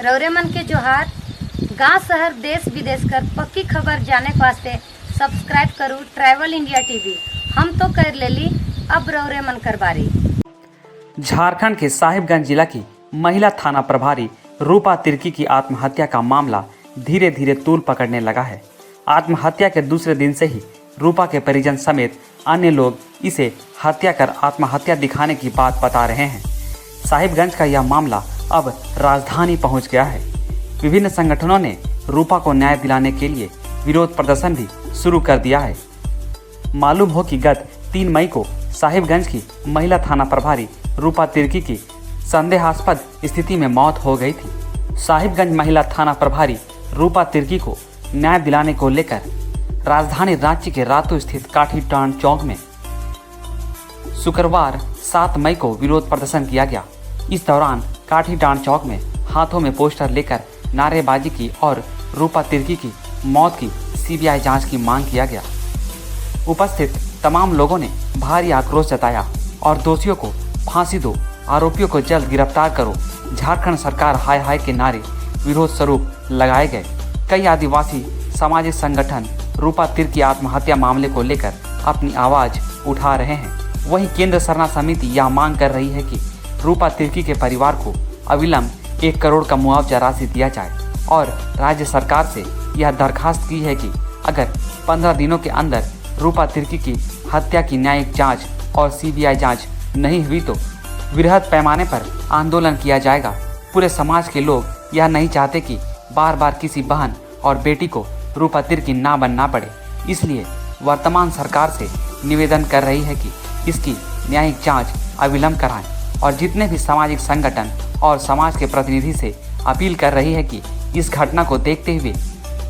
रौरे मन के जोहार। गांव शहर देश विदेश कर पक्की खबर जाने के वास्ते सब्सक्राइब करूँ ट्रैवल इंडिया टीवी। हम तो कर लेली, अब रौरे मन कर बारी। झारखंड के साहिबगंज जिला की महिला थाना प्रभारी रूपा तिर्की की आत्महत्या का मामला धीरे धीरे तूल पकड़ने लगा है। आत्महत्या के दूसरे दिन से ही रूपा के परिजन समेत अन्य लोग इसे हत्या कर आत्महत्या दिखाने की बात बता रहे हैं। साहिबगंज का यह मामला अब राजधानी पहुंच गया है। विभिन्न संगठनों ने रूपा को न्याय दिलाने के लिए विरोध प्रदर्शन भी शुरू कर दिया है। मालूम हो कि गत 3 मई को साहिबगंज की महिला थाना प्रभारी रूपा तिर्की की संदेहास्पद स्थिति में मौत हो गई थी। साहिबगंज महिला थाना प्रभारी रूपा तिर्की को न्याय दिलाने को लेकर राजधानी रांची के रातू स्थित काठी टांड चौक में शुक्रवार 7 मई को विरोध प्रदर्शन किया गया। इस दौरान काठी टांड चौक में हाथों में पोस्टर लेकर नारेबाजी की और रूपा तिर्की की मौत की सीबीआई जांच की मांग किया गया। उपस्थित तमाम लोगों ने भारी आक्रोश जताया और दोषियों को फांसी दो, आरोपियों को जल्द गिरफ्तार करो, झारखंड सरकार हाय हाय के नारे विरोध स्वरूप लगाए गए। कई आदिवासी सामाजिक संगठन रूपा तिर्की आत्महत्या मामले को लेकर अपनी आवाज उठा रहे हैं। वहीं केंद्र सरना समिति यह मांग कर रही है कि रूपा तिर्की के परिवार को अविलंब 1 करोड़ का मुआवजा राशि दिया जाए और राज्य सरकार से यह दरखास्त की है कि अगर 15 दिनों के अंदर रूपा तिर्की की हत्या की न्यायिक जांच और सीबीआई जांच नहीं हुई तो वृहद पैमाने पर आंदोलन किया जाएगा। पूरे समाज के लोग यह नहीं चाहते कि बार बार किसी बहन और बेटी को रूपा तिर्की ना बनना पड़े, इसलिए वर्तमान सरकार से निवेदन कर रही है कि इसकी न्यायिक जांच अविलंब कराएं और जितने भी सामाजिक संगठन और समाज के प्रतिनिधि से अपील कर रही है कि इस घटना को देखते हुए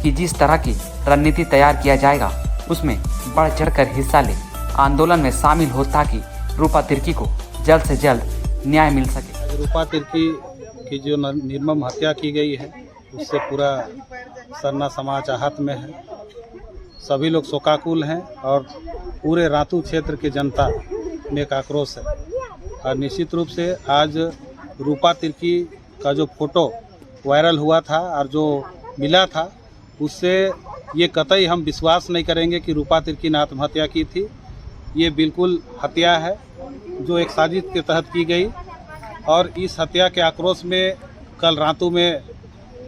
कि जिस तरह की रणनीति तैयार किया जाएगा उसमें बढ़ चढ़कर हिस्सा ले, आंदोलन में शामिल हो ताकि रूपा तिर्की को जल्द से जल्द न्याय मिल सके। रूपा तिर्की की जो निर्मम हत्या की गई है उससे पूरा सरना समाज आहत में है। सभी लोग शोकाकुल हैं और पूरे रातू क्षेत्र की जनता में एक आक्रोश है। और निश्चित रूप से आज रूपा तिर्की का जो फोटो वायरल हुआ था और जो मिला था उससे ये कतई हम विश्वास नहीं करेंगे कि रूपा तिर्की ने आत्महत्या की थी। ये बिल्कुल हत्या है जो एक साजिश के तहत की गई और इस हत्या के आक्रोश में कल रातू में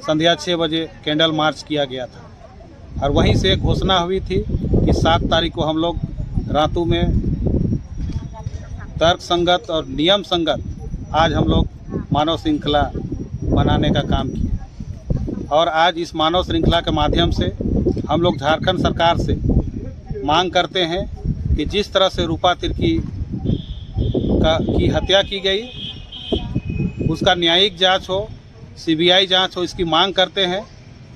संध्या 6 बजे कैंडल मार्च किया गया था और वहीं से एक घोषणा हुई थी कि 7 तारीख को हम लोग रातू में तर्क संगत और नियम संगत आज हम लोग मानव श्रृंखला बनाने का काम किया। और आज इस मानव श्रृंखला के माध्यम से हम लोग झारखंड सरकार से मांग करते हैं कि जिस तरह से रूपा तिर्की की हत्या की गई उसका न्यायिक जांच हो, सीबीआई जांच हो, इसकी मांग करते हैं।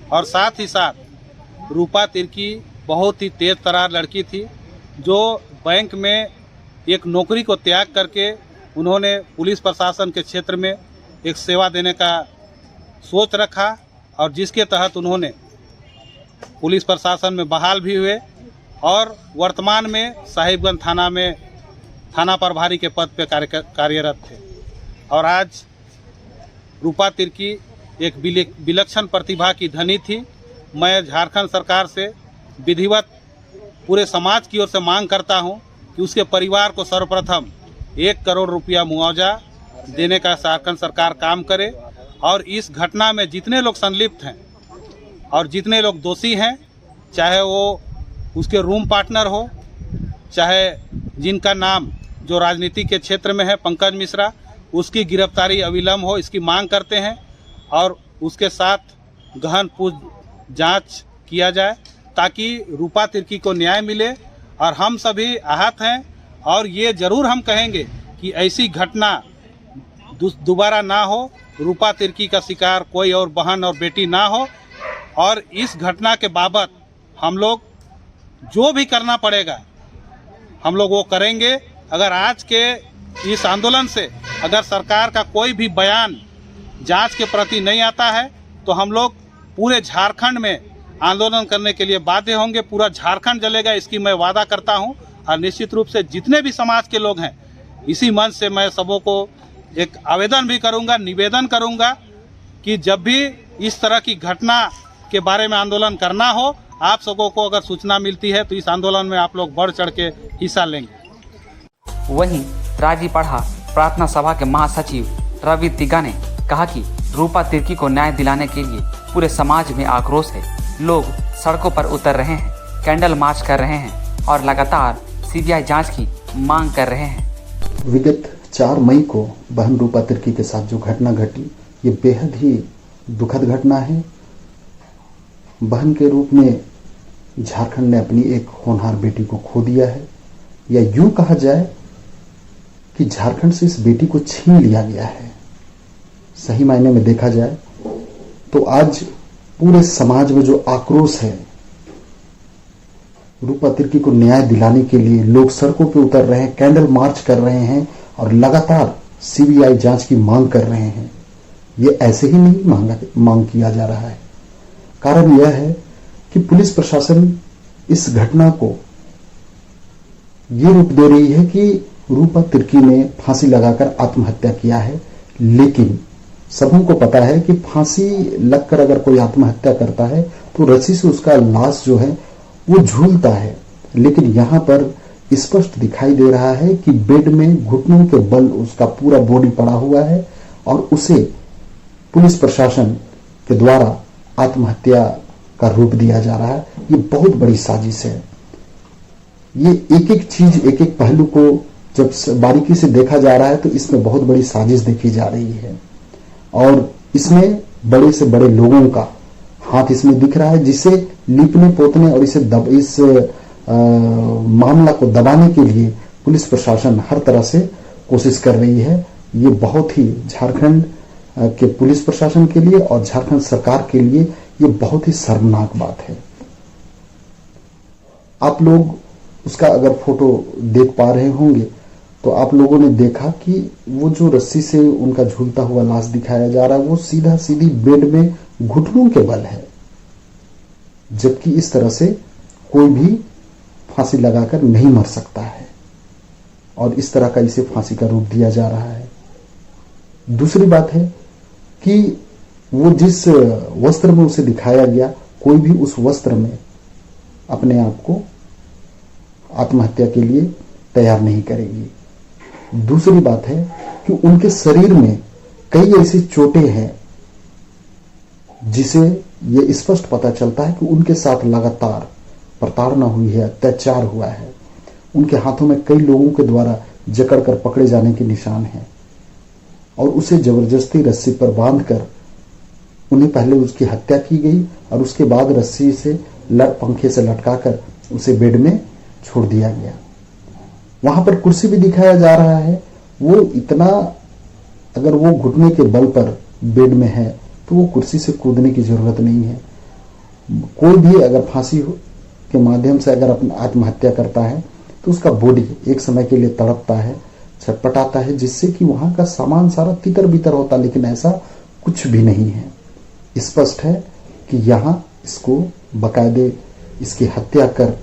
और साथ ही साथ रूपा तिर्की बहुत ही तेज तर्रार लड़की थी जो बैंक में एक नौकरी को त्याग करके उन्होंने पुलिस प्रशासन के क्षेत्र में एक सेवा देने का सोच रखा और जिसके तहत उन्होंने पुलिस प्रशासन में बहाल भी हुए और वर्तमान में साहिबगंज थाना में थाना प्रभारी के पद पर कार्यरत थे। और आज रूपा तिर्की एक विलक्षण प्रतिभा की धनी थी। मैं झारखंड सरकार से विधिवत पूरे समाज की ओर से मांग करता हूं कि उसके परिवार को सर्वप्रथम 1 करोड़ रुपया मुआवजा देने का झारखंड सरकार काम करे और इस घटना में जितने लोग संलिप्त हैं और जितने लोग दोषी हैं, चाहे वो उसके रूम पार्टनर हो, चाहे जिनका नाम जो राजनीति के क्षेत्र में है पंकज मिश्रा, उसकी गिरफ्तारी अविलंब हो, इसकी मांग करते हैं। और उसके साथ गहन पूछ जांच किया जाए ताकि रूपा तिर्की को न्याय मिले। और हम सभी आहत हैं और ये ज़रूर हम कहेंगे कि ऐसी घटना दोबारा ना हो, रूपा तिर्की का शिकार कोई और बहन और बेटी ना हो। और इस घटना के बाबत हम लोग जो भी करना पड़ेगा हम लोग वो करेंगे। अगर आज के इस आंदोलन से अगर सरकार का कोई भी बयान जांच के प्रति नहीं आता है तो हम लोग पूरे झारखंड में आंदोलन करने के लिए बाध्य होंगे। पूरा झारखंड जलेगा, इसकी मैं वादा करता हूं। और निश्चित रूप से जितने भी समाज के लोग हैं, इसी मंच से मैं सबों को एक आवेदन भी करूंगा, निवेदन करूंगा कि जब भी इस तरह की घटना के बारे में आंदोलन करना हो, आप सबों को अगर सूचना मिलती है तो इस आंदोलन में आप लोग बढ़ चढ़ के हिस्सा लेंगे। वहीं राजी पढ़ा प्रार्थना सभा के महासचिव रवि तिग्गा ने कहा कि रूपा तिर्की को न्याय दिलाने के लिए पूरे समाज में आक्रोश है। लोग सड़कों पर उतर रहे हैं, कैंडल मार्च कर रहे हैं और लगातार सीबीआई जांच की मांग कर रहे हैं। विगत 4 मई को बहन रूपा तिर्की के साथ जो घटना घटी, ये बेहद ही दुखद घटना है। बहन के रूप में झारखंड ने अपनी एक होनहार बेटी को खो दिया है, या यूं कहा जाए कि झारखंड से इस बेटी को छीन लिया गया है। सही मायने में देखा जाए तो आज पूरे समाज में जो आक्रोश है, रूपा तिर्की को न्याय दिलाने के लिए लोग सड़कों पे उतर रहे हैं, कैंडल मार्च कर रहे हैं और लगातार सीबीआई जांच की मांग कर रहे हैं। ये ऐसे ही नहीं मांग किया जा रहा है। कारण यह है कि पुलिस प्रशासन इस घटना को ये रूप दे रही है कि रूपा तिर्की ने फांसी लगाकर आत्महत्या किया है, लेकिन सबों को पता है कि फांसी लगकर अगर कोई आत्महत्या करता है तो रस्सी से उसका लाश जो है वो झूलता है। लेकिन यहां पर स्पष्ट दिखाई दे रहा है कि बेड में घुटनों के बल उसका पूरा बॉडी पड़ा हुआ है और उसे पुलिस प्रशासन के द्वारा आत्महत्या का रूप दिया जा रहा है। ये बहुत बड़ी साजिश है। ये एक एक चीज, एक एक पहलू को जब बारीकी से देखा जा रहा है तो इसमें बहुत बड़ी साजिश देखी जा रही है और इसमें बड़े से बड़े लोगों का हाथ इसमें दिख रहा है, जिसे लिपने पोतने और इस मामला को दबाने के लिए पुलिस प्रशासन हर तरह से कोशिश कर रही है। ये बहुत ही झारखंड के पुलिस प्रशासन के लिए और झारखंड सरकार के लिए ये बहुत ही शर्मनाक बात है। आप लोग उसका अगर फोटो देख पा रहे होंगे तो आप लोगों ने देखा कि वो जो रस्सी से उनका झूलता हुआ लाश दिखाया जा रहा है वो सीधा सीधी बेड में घुटनों के बल है, जबकि इस तरह से कोई भी फांसी लगाकर नहीं मर सकता है और इस तरह का इसे फांसी का रूप दिया जा रहा है। दूसरी बात है कि वो जिस वस्त्र में उसे दिखाया गया, कोई भी उस वस्त्र में अपने आप को आत्महत्या के लिए तैयार नहीं करेगी। दूसरी बात है कि उनके शरीर में कई ऐसी चोटें हैं जिसे ये स्पष्ट पता चलता है कि उनके साथ लगातार प्रताड़ना हुई है, अत्याचार हुआ है। उनके हाथों में कई लोगों के द्वारा जकड़कर पकड़े जाने के निशान हैं और उसे जबरदस्ती रस्सी पर बांधकर उन्हें पहले उसकी हत्या की गई और उसके बाद रस्सी से पंखे से लटकाकर उसे बेड में छोड़ दिया गया। वहां पर कुर्सी भी दिखाया जा रहा है। वो इतना, अगर वो घुटने के बल पर बेड में है तो वो कुर्सी से कूदने की जरूरत नहीं है। कोई भी अगर फांसी के माध्यम से अगर अपनी आत्महत्या करता है तो उसका बॉडी एक समय के लिए तड़पता है, छटपटाता है, जिससे कि वहां का सामान सारा तितर बितर होता, लेकिन ऐसा कुछ भी नहीं है। स्पष्ट है कि यहाँ इसको बाकायदे इसकी हत्या कर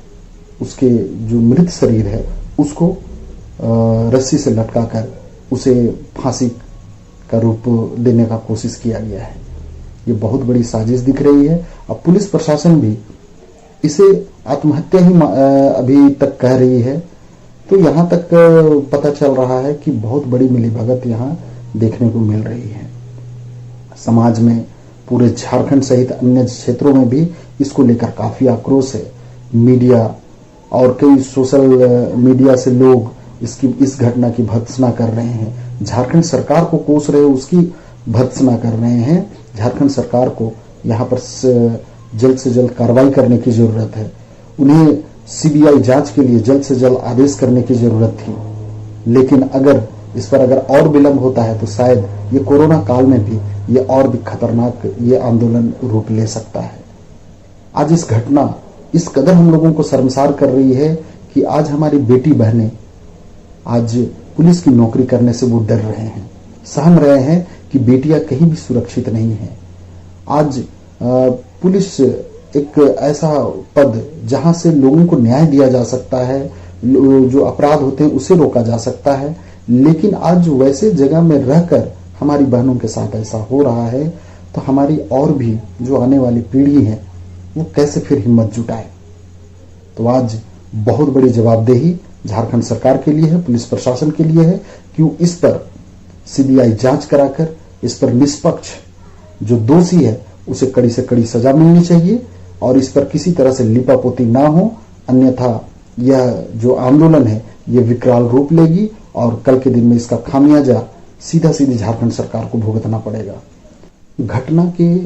उसके जो मृत शरीर है उसको रस्सी से लटकाकर उसे फांसी का रूप देने का कोशिश किया गया है। ये बहुत बड़ी साजिश दिख रही है। अब पुलिस प्रशासन भी इसे आत्महत्या ही अभी तक कह रही है, तो यहाँ तक पता चल रहा है कि बहुत बड़ी मिलीभगत यहाँ देखने को मिल रही है। समाज में पूरे झारखंड सहित अन्य क्षेत्रों में भी इसको लेकर काफी आक्रोश है। मीडिया और कई सोशल मीडिया से लोग इस घटना की भर्त्सना कर रहे हैं। झारखंड सरकार को कोस रहे, उसकी भर्त्सना कर रहे हैं। झारखंड सरकार को यहाँ पर जल्द से जल्द कार्रवाई करने की जरूरत है। उन्हें सीबीआई जांच के लिए जल्द से जल्द आदेश करने की जरूरत थी, लेकिन अगर इस पर अगर और विलंब होता है तो शायद ये कोरोना काल में भी ये और भी खतरनाक ये आंदोलन रूप ले सकता है। आज इस घटना इस कदर हम लोगों को शर्मसार कर रही है कि आज हमारी बेटी बहनें आज पुलिस की नौकरी करने से वो डर रहे हैं, सहम रहे हैं कि बेटियां कहीं भी सुरक्षित नहीं हैं। आज पुलिस एक ऐसा पद जहां से लोगों को न्याय दिया जा सकता है, जो अपराध होते हैं उसे रोका जा सकता है, लेकिन आज वैसे जगह में रहकर हमारी बहनों के साथ ऐसा हो रहा है, तो हमारी और भी जो आने वाली पीढ़ी है वो कैसे फिर हिम्मत जुटाए। तो आज बहुत बड़ी जवाबदेही झारखंड सरकार के लिए है, पुलिस प्रशासन के लिए है कि इस पर सीबीआई जांच कराकर इस पर निष्पक्ष जो दोषी है उसे कड़ी से कड़ी सजा मिलनी चाहिए और इस पर किसी तरह से लिपापोती ना हो, अन्यथा यह जो आंदोलन है ये विकराल रूप लेगी और कल के दिन में इसका खामियाजा सीधा सीधी झारखंड सरकार को भुगतना पड़ेगा। घटना के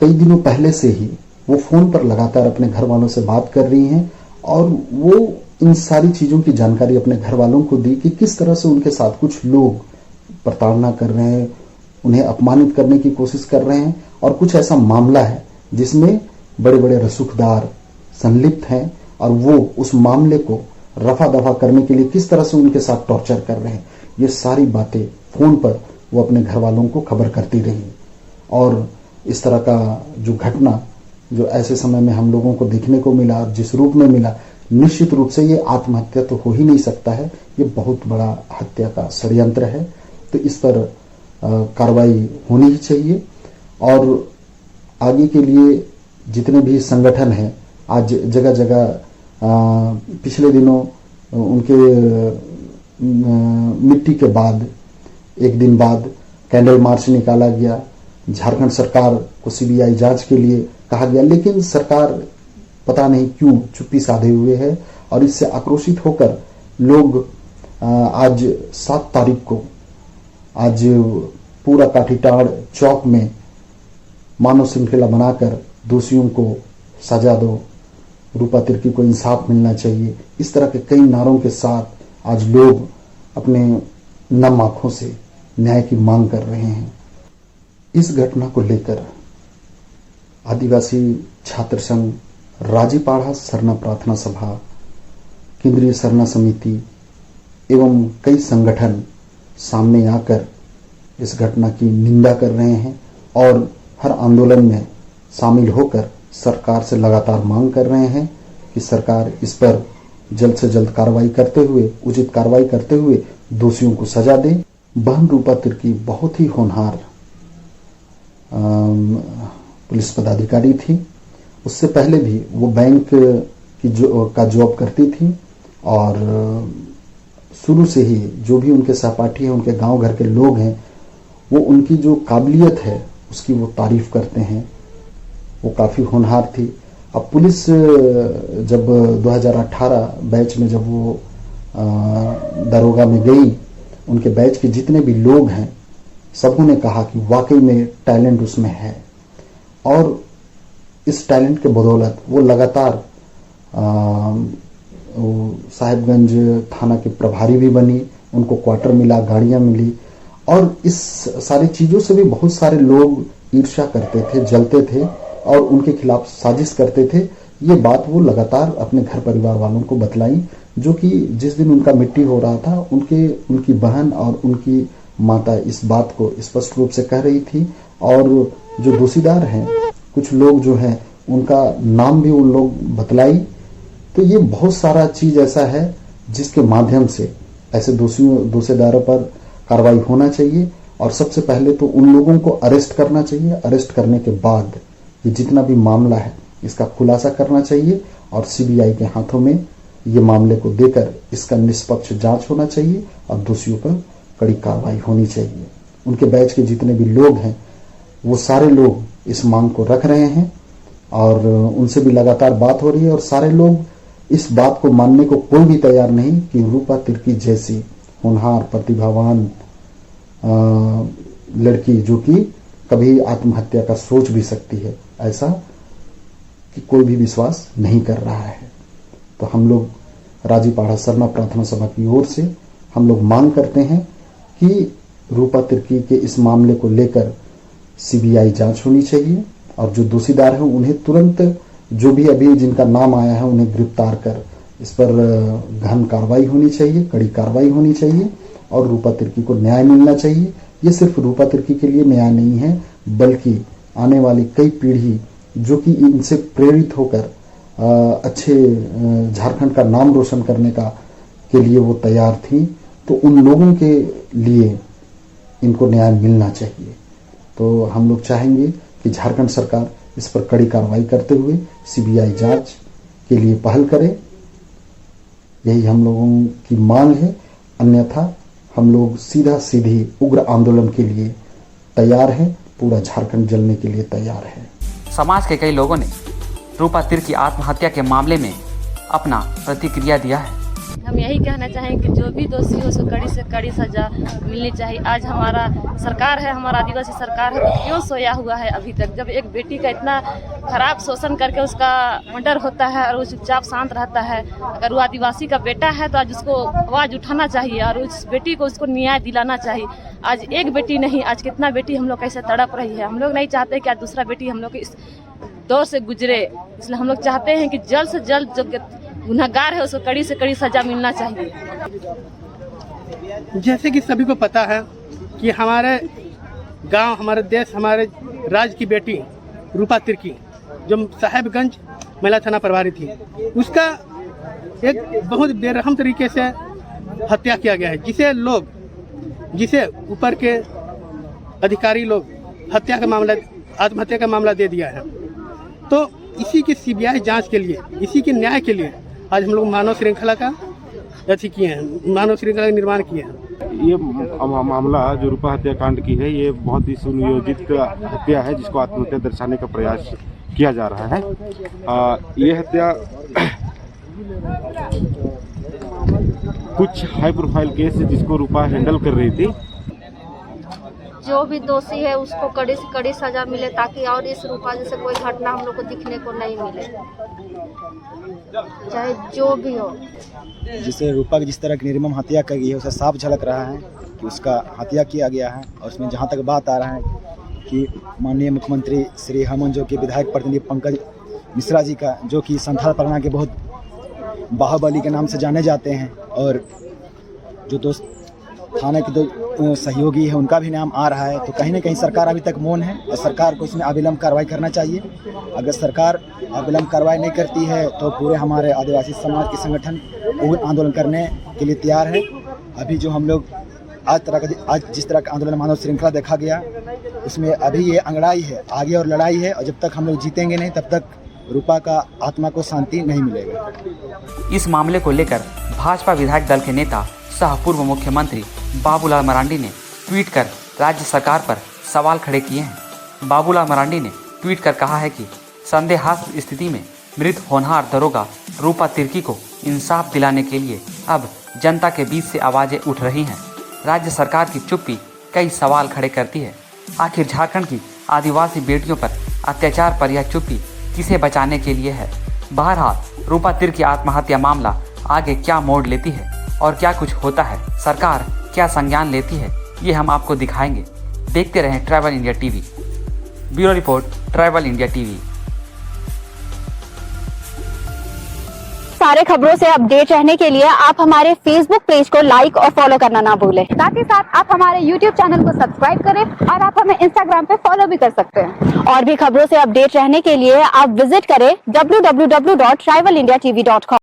कई दिनों पहले से ही वो फोन पर लगातार अपने घर वालों से बात कर रही हैं और वो इन सारी चीजों की जानकारी अपने घर वालों को दी कि किस तरह से उनके साथ कुछ लोग प्रताड़ना कर रहे हैं, उन्हें अपमानित करने की कोशिश कर रहे हैं और कुछ ऐसा मामला है जिसमें बड़े बड़े रसूखदार संलिप्त हैं और वो उस मामले को रफा दफा करने के लिए किस तरह से उनके साथ टॉर्चर कर रहे हैं। ये सारी बातें फोन पर वो अपने घर वालों को खबर करती रही और इस तरह का जो घटना जो ऐसे समय में हम लोगों को देखने को मिला और जिस रूप में मिला, निश्चित रूप से ये आत्महत्या तो हो ही नहीं सकता है, ये बहुत बड़ा हत्या का षड्यंत्र है। तो इस पर कार्रवाई होनी ही चाहिए और आगे के लिए जितने भी संगठन हैं आज जगह जगह पिछले दिनों उनके मिट्टी के बाद एक दिन बाद कैंडल मार्च निकाला गया, झारखंड सरकार को सीबीआई जांच के लिए कहा गया, लेकिन सरकार पता नहीं क्यों चुप्पी साधे हुए है और इससे आक्रोशित होकर लोग आज 7 तारीख को आज पूरा काठीटाड़ चौक में मानव श्रृंखला बनाकर दोषियों को सजा दो, रूपा तिर्की को इंसाफ मिलना चाहिए, इस तरह के कई नारों के साथ आज लोग अपने नम आंखों से न्याय की मांग कर रहे हैं। इस घटना को लेकर आदिवासी छात्र संघ, राजीपाड़ा सरना प्रार्थना सभा, केंद्रीय सरना समिति एवं कई संगठन सामने आकर इस घटना की निंदा कर रहे हैं और हर आंदोलन में शामिल होकर सरकार से लगातार मांग कर रहे हैं कि सरकार इस पर जल्द से जल्द कार्रवाई करते हुए, उचित कार्रवाई करते हुए दोषियों को सजा दे। बहन रूपा तिर्की बहुत ही होनहार पुलिस पदाधिकारी थी। उससे पहले भी वो बैंक की जॉब करती थी और शुरू से ही जो भी उनके सहपाठी हैं, उनके गांव घर के लोग हैं, वो उनकी जो काबिलियत है उसकी वो तारीफ करते हैं। वो काफ़ी होनहार थी। अब पुलिस जब 2018 बैच में जब वो दरोगा में गई, उनके बैच के जितने भी लोग हैं सबों ने कहा कि वाकई में टैलेंट उसमें है और इस टैलेंट के बदौलत वो लगातार साहिबगंज थाना के प्रभारी भी बनी, उनको क्वार्टर मिला, गाड़ियां मिली और इस सारी चीज़ों से भी बहुत सारे लोग ईर्ष्या करते थे, जलते थे और उनके खिलाफ साजिश करते थे। ये बात वो लगातार अपने घर परिवार वालों को बतलाई, जो कि जिस दिन उनका मिट्टी हो रहा था उनकी बहन और उनकी माता इस बात को स्पष्ट रूप से कह रही थी और जो दोषीदार हैं कुछ लोग जो हैं उनका नाम भी उन लोग बतलाई। तो ये बहुत सारा चीज ऐसा है जिसके माध्यम से ऐसे दोषीदारों पर कार्रवाई होना चाहिए और सबसे पहले तो उन लोगों को अरेस्ट करना चाहिए। अरेस्ट करने के बाद ये जितना भी मामला है इसका खुलासा करना चाहिए और सीबीआई के हाथों में ये मामले को देकर इसका निष्पक्ष जांच होना चाहिए और दोषियों पर कड़ी कार्रवाई होनी चाहिए। उनके बैच के जितने भी लोग हैं वो सारे लोग इस मांग को रख रहे हैं और उनसे भी लगातार बात हो रही है और सारे लोग इस बात को मानने को कोई भी तैयार नहीं कि रूपा तिर्की जैसी होनहार प्रतिभावान लड़की जो कि कभी आत्महत्या का सोच भी सकती है, ऐसा कि कोई भी विश्वास नहीं कर रहा है। तो हम लोग राजीपाड़ा सरना प्रार्थना सभा की ओर से हम लोग मांग करते हैं कि रूपा तिर्की के इस मामले को लेकर सीबीआई जांच होनी चाहिए और जो दोषीदार हैं उन्हें तुरंत, जो भी अभी जिनका नाम आया है उन्हें गिरफ्तार कर इस पर गहन कार्रवाई होनी चाहिए, कड़ी कार्रवाई होनी चाहिए और रूपा तिर्की को न्याय मिलना चाहिए। ये सिर्फ रूपा तिर्की के लिए न्याय नहीं है बल्कि आने वाली कई पीढ़ी जो कि इनसे प्रेरित होकर अच्छे झारखंड का नाम रोशन करने के लिए वो तैयार थी, तो उन लोगों के लिए इनको न्याय मिलना चाहिए। तो हम लोग चाहेंगे कि झारखंड सरकार इस पर कड़ी कार्रवाई करते हुए सीबीआई जांच के लिए पहल करे। यही हम लोगों की मांग है, अन्यथा हम लोग सीधी उग्र आंदोलन के लिए तैयार हैं। पूरा झारखंड जलने के लिए तैयार है। समाज के कई लोगों ने रूपा तिर्की आत्महत्या के मामले में अपना प्रतिक्रिया दिया है। हम यही कहना चाहेंगे कि जो भी दोषी हो उसको कड़ी से कड़ी सजा मिलनी चाहिए। आज हमारा सरकार है, हमारा आदिवासी सरकार है, तो क्यों सोया हुआ है अभी तक? जब एक बेटी का इतना खराब शोषण करके उसका मर्डर होता है और वो चुपचाप शांत रहता है। अगर वो आदिवासी का बेटा है तो आज उसको आवाज़ उठाना चाहिए और उस बेटी को उसको न्याय दिलाना चाहिए। आज एक बेटी नहीं, आज कितना बेटी हम लोग कैसे तड़प रही है। हम लोग नहीं चाहते कि आज दूसरा बेटी हम लोग इस दौर से गुजरे, इसलिए हम लोग चाहते हैं कि जल्द से जल्द जो गुनहगार है उसको कड़ी से कड़ी सजा मिलना चाहिए। जैसे कि सभी को पता है कि हमारे गांव, हमारे देश, हमारे राज्य की बेटी रूपा तिर्की जो साहेबगंज महिला थाना प्रभारी थी, उसका एक बहुत बेरहम तरीके से हत्या किया गया है, जिसे ऊपर के अधिकारी लोग आत्महत्या का मामला दे दिया है। तो इसी की सीबीआई जांच के लिए, इसी के न्याय के लिए आज हम लोग मानव श्रृंखला का मानव श्रृंखला का निर्माण किए हैं। ये मामला जो रूपा हत्याकांड की है, ये बहुत ही सुनियोजित हत्या है जिसको आत्महत्या दर्शाने का प्रयास किया जा रहा है। ये हत्या कुछ हाई प्रोफाइल केस जिसको रूपा हैंडल कर रही थी। जो भी दोषी है उसको कड़ी से कड़ी सजा मिले, ताकि और इस रूपा जैसे कोई घटना हम लोग को दिखने को नहीं मिले, चाहे जो भी हो। जिसे रूपा की जिस तरह की निर्मम हत्या की गई है, उसे साफ झलक रहा है कि उसका हत्या किया गया है। और उसमें जहाँ तक बात आ रहा है कि माननीय मुख्यमंत्री श्री हेमंत जो कि विधायक प्रतिनिधि पंकज मिश्रा जी का, जो कि संथाल परगना के बहुत बाहुबली के नाम से जाने जाते हैं, और जो दोस्त थाने के दो सहयोगी है उनका भी नाम आ रहा है, तो कहीं ना कहीं सरकार अभी तक मौन है और सरकार को इसमें अविलंब कार्रवाई करना चाहिए। अगर सरकार अविलंब कार्रवाई नहीं करती है तो पूरे हमारे आदिवासी समाज के संगठन उग्र आंदोलन करने के लिए तैयार है। अभी जो हम लोग आज जिस तरह का आंदोलन मानव श्रृंखला देखा गया, उसमें अभी ये अंगड़ाई है आगे और लड़ाई है, और जब तक हम लोग जीतेंगे नहीं तब तक रूपा का आत्मा को शांति नहीं मिलेगा। इस मामले को लेकर भाजपा विधायक दल के नेता सह पूर्व मुख्यमंत्री बाबूलाल मरांडी ने ट्वीट कर राज्य सरकार पर सवाल खड़े किए हैं। बाबूलाल मरांडी ने ट्वीट कर कहा है कि संदेहास्पद स्थिति में मृत होनहार दरोगा रूपा तिर्की को इंसाफ दिलाने के लिए अब जनता के बीच से आवाजें उठ रही हैं। राज्य सरकार की चुप्पी कई सवाल खड़े करती है। आखिर झारखंड की आदिवासी बेटियों पर अत्याचार पर यह चुप्पी किसे बचाने के लिए है? बहरहाल रूपा तिर्की आत्महत्या मामला आगे क्या मोड़ लेती है और क्या कुछ होता है, सरकार क्या संज्ञान लेती है, ये हम आपको दिखाएंगे। देखते रहें travel India TV. Bureau report, travel India TV. सारे खबरों से अपडेट रहने के लिए आप हमारे फेसबुक पेज को लाइक और फॉलो करना ना भूलें। साथ ही साथ आप हमारे यूट्यूब चैनल को सब्सक्राइब करें और आप हमें इंस्टाग्राम पे फॉलो भी कर सकते हैं। और भी खबरों से अपडेट रहने के लिए आप विजिट करें www.travelindiatv.com।